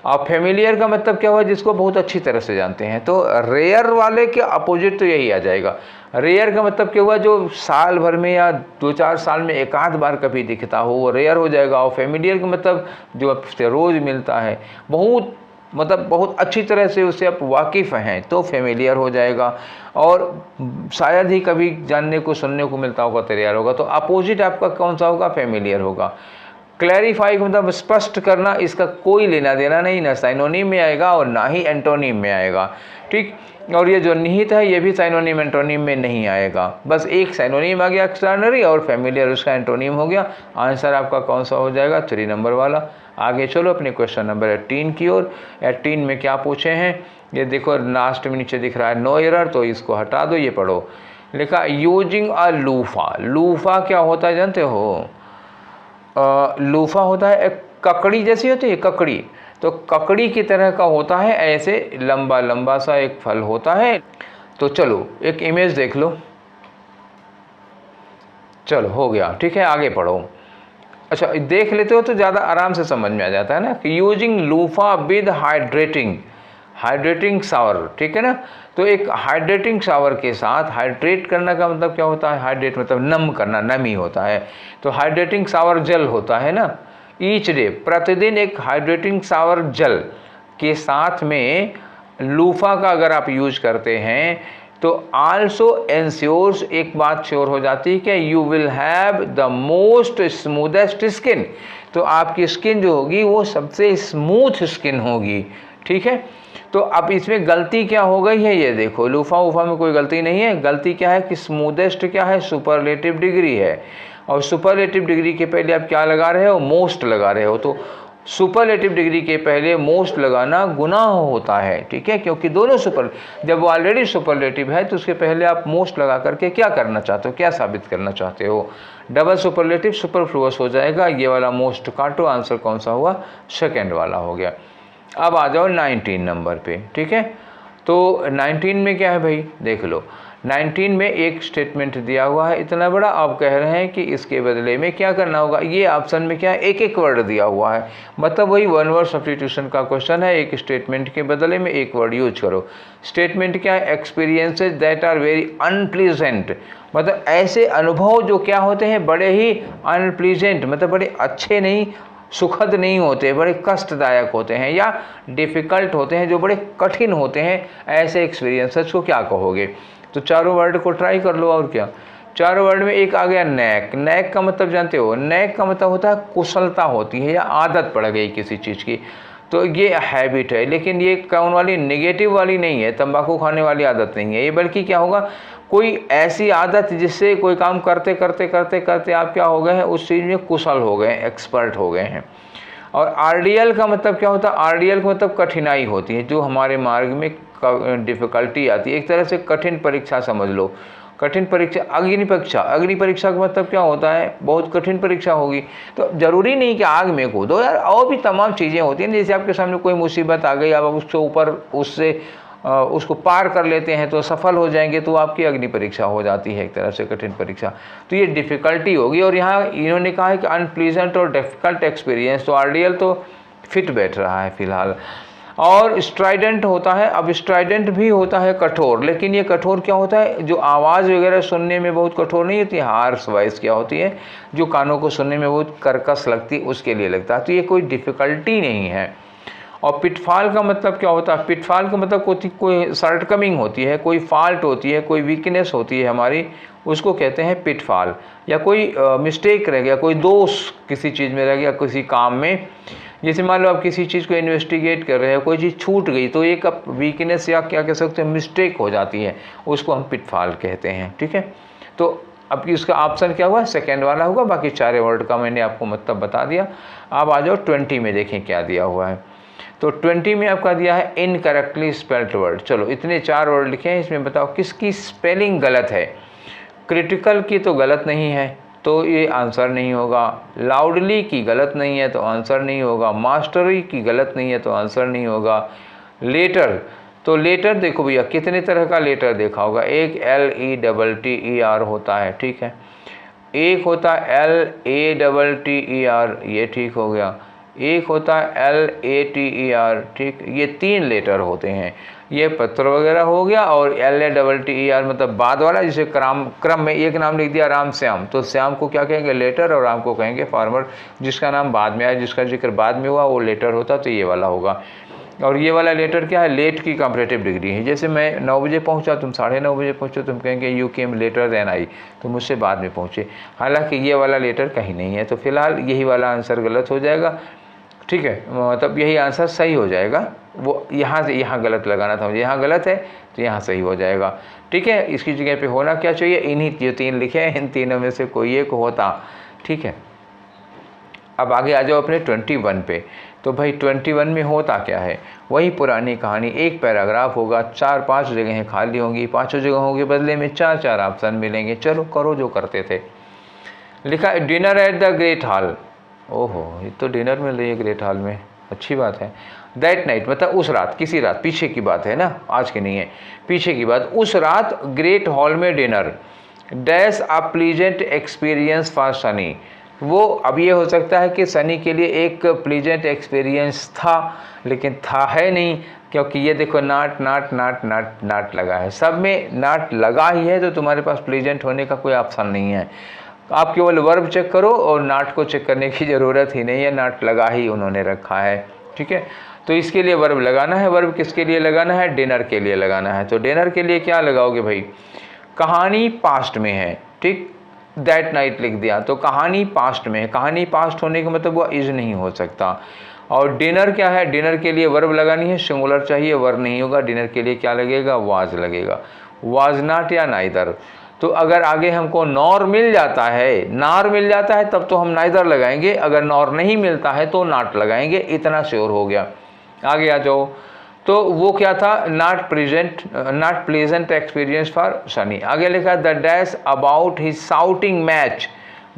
और फेमिलियर का मतलब क्या हुआ, जिसको बहुत अच्छी तरह से जानते हैं। तो रेयर वाले के अपोजिट तो यही आ जाएगा। रेयर का मतलब क्या हुआ, जो साल भर में या 2-4 साल में एक आध बार कभी दिखता हो, वो रेयर हो जाएगा। और फेमिलियर का मतलब जो आपसे रोज़ मिलता है, बहुत अच्छी तरह से उससे आप वाकिफ़ हैं, तो फेमिलियर हो जाएगा। और शायद ही कभी जानने को सुनने को मिलता होगा तो रेयर होगा। तो अपोजिट आपका कौन सा होगा, फेमिलियर होगा। क्लैरिफाई का मतलब स्पष्ट करना, इसका कोई लेना देना नहीं, ना साइनोनिम में आएगा और ना ही एंटोनिम में आएगा, ठीक। और ये जो निहित है ये भी साइनोनिम एंटोनिम में नहीं आएगा। बस एक साइनोनिम आ गया एक्सटर्नरी, और फेमिलियर उसका एंटोनिम हो गया। आंसर आपका कौन सा हो जाएगा, 3 नंबर वाला। आगे चलो अपने क्वेश्चन नंबर 18 की ओर। 18 में क्या पूछे हैं, ये देखो लास्ट में नीचे दिख रहा है नो एरर, तो इसको हटा दो, ये पढ़ो। लिखा यूजिंग अ लूफा। लूफा क्या होता है जानते हो, लूफा होता है एक ककड़ी जैसी होती है, ककड़ी। तो ककड़ी की तरह का होता है, ऐसे लंबा लंबा सा एक फल होता है। तो चलो एक इमेज देख लो, चलो हो गया, ठीक है। आगे पढ़ो। अच्छा देख लेते हो तो ज़्यादा आराम से समझ में आ जाता है ना कि using loofah with hydrating shower, ठीक है ना। तो एक हाइड्रेटिंग शावर के साथ, हाइड्रेट करना का मतलब क्या होता है, हाइड्रेट मतलब नम करना, नमी होता है। तो हाइड्रेटिंग शावर जेल होता है ना। ईच डे, प्रतिदिन एक हाइड्रेटिंग शावर जेल के साथ में लूफा का अगर आप यूज करते हैं, तो आल्सो एंश्योर्स, एक बात श्योर हो जाती है कि you will have the most smoothest skin. तो आपकी स्किन जो होगी वो सबसे स्मूथ स्किन होगी, ठीक है। तो अब इसमें गलती क्या हो गई है, ये देखो लूफा वूफा में कोई गलती नहीं है। गलती क्या है कि स्मूदेस्ट क्या है, सुपरलेटिव डिग्री है। और सुपरलेटिव डिग्री के पहले आप क्या लगा रहे हो, मोस्ट लगा रहे हो। तो सुपरलेटिव डिग्री के पहले मोस्ट लगाना गुनाह होता है, ठीक है। क्योंकि दोनों जब वो ऑलरेडी सुपरलेटिव है तो उसके पहले आप मोस्ट लगा करके क्या करना चाहते हो, क्या साबित करना चाहते हो। डबल सुपरलेटिव सुपरफ्लुअस हो जाएगा। ये वाला मोस्ट काटो, आंसर कौन सा हुआ, सेकेंड वाला हो गया। अब आ जाओ 19 नंबर पे, ठीक है। तो 19 में क्या है भाई, देख लो। 19 में एक स्टेटमेंट दिया हुआ है इतना बड़ा, आप कह रहे हैं कि इसके बदले में क्या करना होगा। ये ऑप्शन में क्या है, एक एक वर्ड दिया हुआ है, मतलब वही वन वर्ड सब्स्टिट्यूशन का क्वेश्चन है। एक स्टेटमेंट के बदले में एक वर्ड यूज करो। स्टेटमेंट क्या है, experiences that are very unpleasant, मतलब ऐसे अनुभव जो क्या होते हैं, बड़े ही अनप्लीजेंट, मतलब बड़े अच्छे नहीं, सुखद नहीं होते, बड़े कष्टदायक होते हैं या डिफ़िकल्ट होते हैं, जो बड़े कठिन होते हैं। ऐसे एक्सपीरियंसेस को क्या कहोगे। तो चारों वर्ड को ट्राई कर लो। और क्या, चारों वर्ड में एक आ गया नैक। नैक का मतलब जानते हो, नैक का मतलब होता है कुशलता होती है या आदत पड़ गई किसी चीज़ की। तो ये हैबिट है, लेकिन ये कौन वाली, नेगेटिव वाली नहीं है, तंबाकू खाने वाली आदत नहीं है ये, बल्कि क्या होगा, कोई ऐसी आदत जिससे कोई काम करते करते करते करते आप क्या हो गए हैं, उस चीज़ में कुशल हो गए, एक्सपर्ट हो गए हैं। और आरडीएल का मतलब क्या होता है, आरडीएल का मतलब कठिनाई होती है, जो हमारे मार्ग में डिफ़िकल्टी आती है। एक तरह से कठिन परीक्षा समझ लो, कठिन परीक्षा, अग्नि परीक्षा। अग्नि परीक्षा का मतलब क्या होता है, बहुत कठिन परीक्षा होगी। तो ज़रूरी नहीं कि आग में कूदो यार, और भी तमाम चीज़ें होती हैं। जैसे आपके सामने कोई मुसीबत आ गई, आप उसके ऊपर उसको पार कर लेते हैं तो सफल हो जाएंगे, तो आपकी अग्नि परीक्षा हो जाती है एक तरह से कठिन परीक्षा। तो ये डिफ़िकल्टी होगी। और यहाँ इन्होंने कहा है कि अनप्लीजेंट और डिफ़िकल्ट एक्सपीरियंस, तो आरडीएल तो फिट बैठ रहा है फिलहाल। और स्ट्राइडेंट होता है, अब स्ट्राइडेंट भी होता है कठोर, लेकिन ये कठोर क्या होता है, जो आवाज़ वगैरह सुनने में बहुत कठोर नहीं होती, हार्श वॉइस क्या होती है, जो कानों को सुनने में बहुत कर्कश लगती है, उसके लिए लगता है। तो ये कोई डिफ़िकल्टी नहीं है। और पिटफॉल का मतलब क्या होता है, पिटफॉल का मतलब कोई शॉर्टकमिंग होती है, कोई फॉल्ट होती है, कोई वीकनेस होती है हमारी, उसको कहते हैं पिटफॉल। या कोई मिस्टेक रह गया, कोई दोष किसी चीज़ में रह गया, किसी काम में, जैसे मान लो आप किसी चीज़ को इन्वेस्टिगेट कर रहे हो, कोई चीज़ छूट गई तो एक वीकनेस या क्या कह सकते हैं मिस्टेक हो जाती है, उसको हम पिटफॉल कहते हैं। ठीक है, तो अब इसका ऑप्शन क्या हुआ, सेकेंड वाला होगा। बाकी 4 वर्ड का मैंने आपको मतलब बता दिया। अब आ जाओ 20 में, देखें क्या दिया हुआ है। तो 20 में आपका दिया है इनकरेक्टली स्पेल्ड वर्ड। चलो इतने 4 वर्ड लिखे हैं, इसमें बताओ किसकी स्पेलिंग गलत है। क्रिटिकल की तो गलत नहीं है तो ये आंसर नहीं होगा, लाउडली की गलत नहीं है तो आंसर नहीं होगा, मास्टरी की गलत नहीं है तो आंसर नहीं होगा, लेटर, तो लेटर देखो भैया कितने तरह का लेटर देखा होगा। एक LETTER होता है, ठीक है, एक होता है LATTER, ये ठीक हो गया, एक होता है LATER, ठीक, ये 3 लेटर होते हैं, ये पत्र वगैरह हो गया। और LATTER मतलब बाद वाला, जिसे क्रम में एक नाम लिख दिया राम श्याम, तो श्याम को क्या कहेंगे, लेटर, और राम को कहेंगे फार्मर। जिसका नाम बाद में आया, जिसका जिक्र बाद में हुआ, वो लेटर होता, तो ये वाला होगा। और ये वाला लेटर क्या है, लेट की कंपैरेटिव डिग्री है। जैसे मैं 9 बजे पहुंचा, तुम 9:30 बजे पहुंचे, तुम कहेंगे you came later than I, तो मुझसे बाद में पहुंचे। हालांकि ये वाला लेटर कहीं नहीं है, तो फिलहाल यही वाला आंसर गलत हो जाएगा। ठीक है, मतलब यही आंसर सही हो जाएगा। वो यहाँ से यहाँ गलत लगाना था, यहाँ गलत है तो यहाँ सही हो जाएगा। ठीक है, इसकी जगह पे होना क्या चाहिए, इन्हीं जो 3 लिखे हैं इन तीनों में से कोई एक होता। ठीक है, अब आगे आ जाओ अपने 21 पे। तो भाई 21 में होता क्या है, वही पुरानी कहानी, एक पैराग्राफ होगा, 4-5 जगहें खाली होंगी, 5 जगहों के बदले में 4-4 ऑप्शन मिलेंगे। चलो करो जो करते थे। लिखा dinner at the great hall, ओहो ये तो डिनर मिल रही है ग्रेट हॉल में, अच्छी बात है। दैट नाइट मतलब उस रात, किसी रात, पीछे की बात है ना, आज की नहीं है, पीछे की बात। उस रात ग्रेट हॉल में dinner, dash a pleasant experience for Sunny. वो अब ये हो सकता है कि सनी के लिए एक प्लीजेंट एक्सपीरियंस था, लेकिन था है नहीं, क्योंकि ये देखो नाट नाट नाट नाट नाट लगा है, सब में नाट लगा ही है, तो तुम्हारे पास प्लीजेंट होने का कोई ऑप्शन नहीं है। आप केवल वर्ब चेक करो और नाट को चेक करने की ज़रूरत ही नहीं है, नाट लगा ही उन्होंने रखा है। ठीक है, तो इसके लिए वर्ब लगाना है। वर्ब किसके लिए लगाना है, डिनर के लिए लगाना है। तो डिनर के लिए क्या लगाओगे भाई, कहानी पास्ट में है, ठीक, दैट नाइट लिख दिया, तो कहानी पास्ट में है। कहानी पास्ट होने का मतलब वो इज नहीं हो सकता। और डिनर क्या है, डिनर के लिए वर्ब लगानी है, सिंगुलर चाहिए, वर्ब नहीं होगा। डिनर के लिए क्या लगेगा, वाज लगेगा, वाज नॉट या नाइदर। तो अगर आगे हमको नॉर मिल जाता है, नार मिल जाता है, तब तो हम नाइदर लगाएंगे, अगर नॉर नहीं मिलता है तो नॉट लगाएंगे, इतना श्योर हो गया। आगे आ जाओ, तो वो क्या था, not pleasant experience for Sunny. आगे लिखा the dash about his shouting match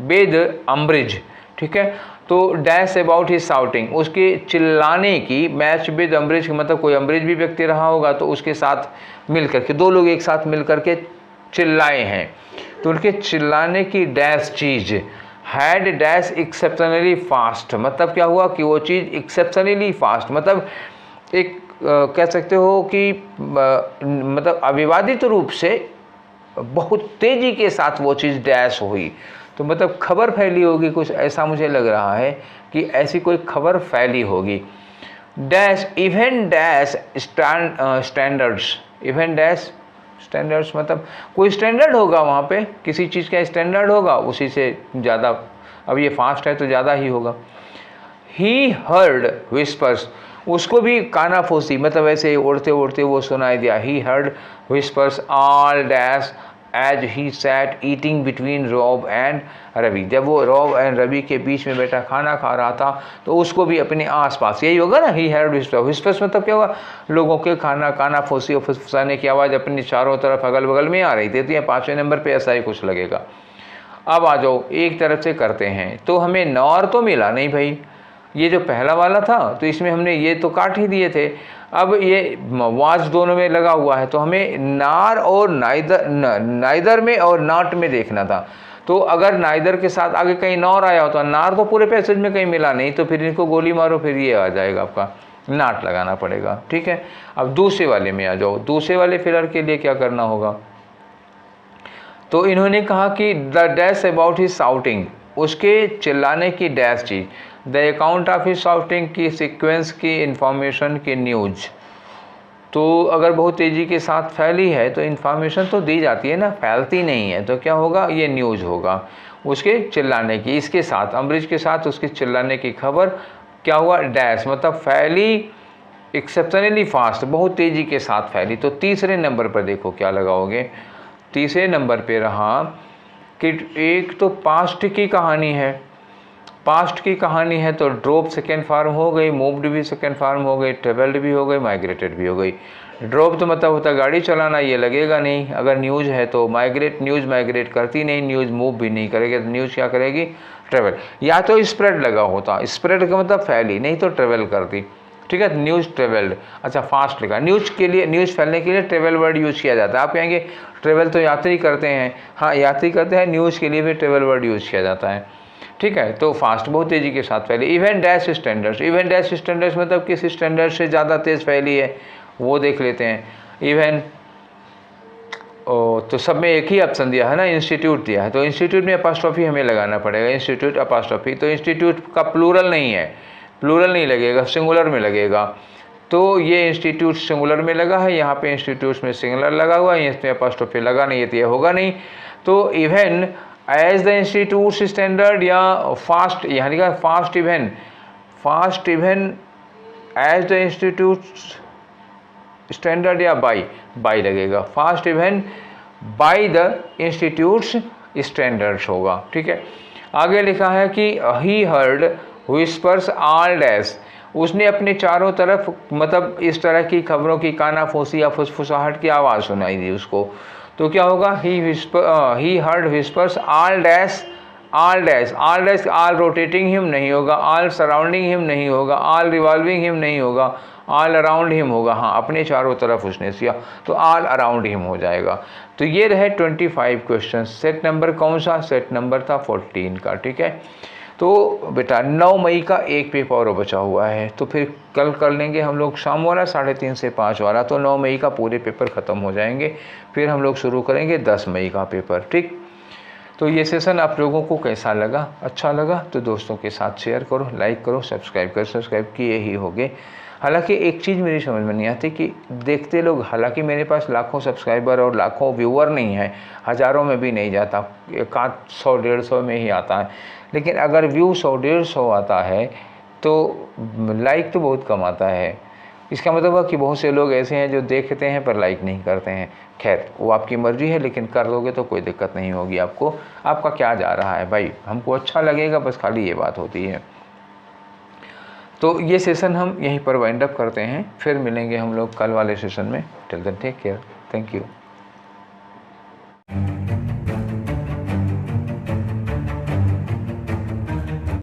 with अम्ब्रिज। ठीक है, तो डैश अबाउट हिज शाउटिंग, उसके चिल्लाने की, मैच विद अम्ब्रिज मतलब कोई अम्ब्रिज भी व्यक्ति रहा होगा तो उसके साथ मिलकर के, 2 लोग एक साथ मिलकर के चिल्लाए हैं, तो उनके चिल्लाने की dash cheese, had dash exceptionally fast, मतलब क्या हुआ कि वो चीज़ एक्सेप्शनली फास्ट, मतलब एक कह सकते हो कि मतलब अविवादित रूप से बहुत तेज़ी के साथ वो चीज़ डैश हुई। तो मतलब खबर फैली होगी, कुछ ऐसा मुझे लग रहा है कि ऐसी कोई खबर फैली होगी। Dash event dash standards, event dash standards मतलब कोई स्टैंडर्ड होगा वहाँ पे, किसी चीज़ का स्टैंडर्ड होगा, उसी से ज़्यादा, अब ये फास्ट है तो ज़्यादा ही होगा। ही हर्ड विस्पर्स, उसको भी कानाफूसी मतलब ऐसे उड़ते उड़ते वो सुनाई दिया। He heard whispers all dash as he sat eating between Rob and Ravi, जब वो रॉब एंड रवि के बीच में बैठा खाना खा रहा था तो उसको भी अपने आसपास, यही होगा ना, ही हर्ड विस्पर्स। विस्पर्स मतलब क्या हुआ, लोगों के कानाफूसी और फुसफुसाने की आवाज़ अपनी चारों तरफ अगल बगल में आ रही थी। तो ये 5वें नंबर पे ऐसा ही कुछ लगेगा। अब आ जाओ एक तरफ से करते हैं, तो हमें नॉर तो मिला नहीं भाई, ये जो पहला वाला था तो इसमें हमने ये तो काट ही दिए थे। अब ये वाज दोनों में लगा हुआ है, तो हमें नार और नाइदर में और नॉट में देखना था। तो अगर नाइदर के साथ आगे कहीं नॉर आया होता, नार तो पूरे पैसेज में कहीं मिला नहीं, तो फिर इनको गोली मारो, फिर ये आ जाएगा आपका, नॉट लगाना पड़ेगा। ठीक है, अब दूसरे वाले में आ जाओ। दूसरे वाले फिलर के लिए क्या करना होगा, तो इन्होंने कहा कि the dash about his shouting, उसके चिल्लाने की डैश चीज, the account of his shouting की, सीक्वेंस की, इंफॉर्मेशन की, न्यूज। तो अगर बहुत तेज़ी के साथ फैली है तो इन्फॉर्मेशन तो दी जाती है ना, फैलती नहीं है, तो क्या होगा, ये न्यूज़ होगा। उसके चिल्लाने की, इसके साथ अमरीश के साथ उसके चिल्लाने की खबर क्या हुआ, डैश, मतलब फैली एक्सेप्शनली फास्ट, बहुत तेज़ी के साथ फैली। तो तीसरे नंबर पर देखो क्या लगाओगे, तीसरे नंबर पे रहा कि एक तो पास्ट की कहानी है, पास्ट की कहानी है तो ड्रॉप सेकेंड फार्म हो गई, मूव्ड भी सेकेंड फार्म हो गई, ट्रेवल्ड भी हो गई, माइग्रेटेड भी हो गई। ड्रॉप तो मतलब होता है गाड़ी चलाना, ये लगेगा नहीं। अगर न्यूज़ है तो माइग्रेट, न्यूज़ माइग्रेट करती नहीं, न्यूज़ मूव भी नहीं करेगी, तो न्यूज़ क्या करेगी, ट्रेवल। या तो स्प्रेड लगा होता, स्प्रेड का मतलब फैली, नहीं तो ट्रेवल करती, ठीक है, न्यूज़ ट्रेवल्ड। अच्छा फास्ट लिखा, न्यूज़ के लिए, न्यूज़ फैलने के लिए ट्रेवल वर्ड यूज़ किया जाता है। आप कहेंगे ट्रेवल तो यात्री करते हैं, हाँ यात्री करते हैं, न्यूज़ के लिए भी ट्रेवल वर्ड यूज़ किया जाता है, ठीक है। तो फास्ट, बहुत तेज़ी के साथ फैली। Event dash standards, event dash standards मतलब किस स्टैंडर्ड से ज़्यादा तेज़ फैली है वो देख लेते हैं। इवेंट तो सब में एक ही ऑप्शन दिया है ना, इंस्टीट्यूट दिया है, तो इंस्टीट्यूट में अपोस्ट्रोफी हमें लगाना पड़ेगा, इंस्टीट्यूट अपोस्ट्रोफी। तो इंस्टीट्यूट का प्लूरल नहीं है, प्लूरल नहीं लगेगा, सिंगुलर में लगेगा। तो ये इंस्टीट्यूट सिंगुलर में लगा है, यहाँ पे इंस्टीट्यूट्स में सिंगुलर लगा हुआ है, इसमें अपोस्ट्रोफी लगा नहीं है तो ये होगा नहीं। तो even as the institute standard या फास्ट, यहाँ लिखा fast even, fast even as the institute standard या बाई लगेगा, fast even by the institute's standards होगा, ठीक है। आगे लिखा है कि he heard whispers all dash, उसने अपने चारों तरफ मतलब इस तरह की खबरों की कानाफूसी या फुसफुसाहट की आवाज़ सुनाई दी उसको। तो क्या होगा, ही heard whispers all dash, all dash, all dash, all rotating him नहीं होगा, ऑल सराउंडिंग हिम नहीं होगा, ऑल रिवॉल्विंग हिम नहीं होगा, ऑल अराउंड हिम होगा। हाँ, अपने चारों तरफ उसने सिया, तो ऑल अराउंड हिम हो जाएगा। तो ये रहे 25 क्वेश्चन। सेट नंबर कौन सा, सेट नंबर था 14 का, ठीक है। तो बेटा 9 मई का एक पेपर और बचा हुआ है, तो फिर कल कर लेंगे हम लोग शाम वाला 3:30 से 5 वाला, तो 9 मई का पूरे पेपर ख़त्म हो जाएंगे। फिर हम लोग शुरू करेंगे 10 मई का पेपर, ठीक। तो ये सेशन आप लोगों को कैसा लगा, अच्छा लगा तो दोस्तों के साथ शेयर करो, लाइक करो, सब्सक्राइब करो, सब्सक्राइब किए ही होगे। हालांकि एक चीज़ मेरी समझ में नहीं आती कि देखते लोग, हालांकि मेरे पास लाखों सब्सक्राइबर और लाखों व्यूअर नहीं है, हज़ारों में भी नहीं जाता, एक 100-150 में ही आता है, लेकिन अगर व्यू 100-150 आता है तो लाइक तो बहुत कम आता है। इसका मतलब है कि बहुत से लोग ऐसे हैं जो देखते हैं पर लाइक नहीं करते हैं। खैर वो आपकी मर्ज़ी है, लेकिन कर दोगे तो कोई दिक्कत नहीं होगी आपको। आपका क्या जा रहा है भाई, हमको अच्छा लगेगा, बस खाली ये बात होती है। तो ये सेशन हम यहीं पर वाइंड अप करते हैं, फिर मिलेंगे हम लोग कल वाले सेशन में। Till then take care, thank you.